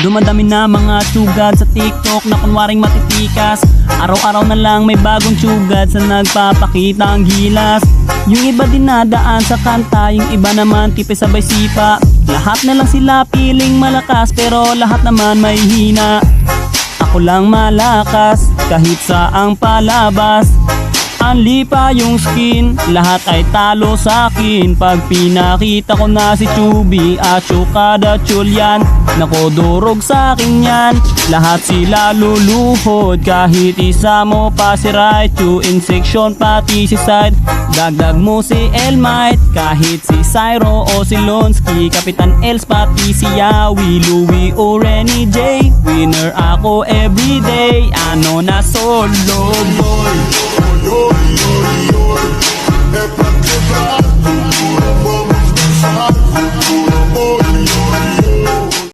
Dumadami na mga sugad sa TikTok na kunwaring matitikas. Araw-araw na lang may bagong sugad sa nagpapakita ang gilas. Yung iba dinadaan sa kanta, yung iba naman tipe sabay sipa. Lahat na lang sila piling malakas pero lahat naman may hina. Ako lang malakas kahit saang palabas. Anli pa yung skin, lahat ay talo sa akin. Pag pinakita ko na si Chubby at Chukada Chulyan, nako durog sa akin yan. Lahat sila luluhod, kahit isa mo pa si Raichu. In section pati si Side, dagdag mo si Elmite. Kahit si Cyro o si Lonsky, Kapitan Els pati si Yawi, Louie o Renny J. Winner ako everyday, ano na solo boy. Ой, ой, ой, ой, это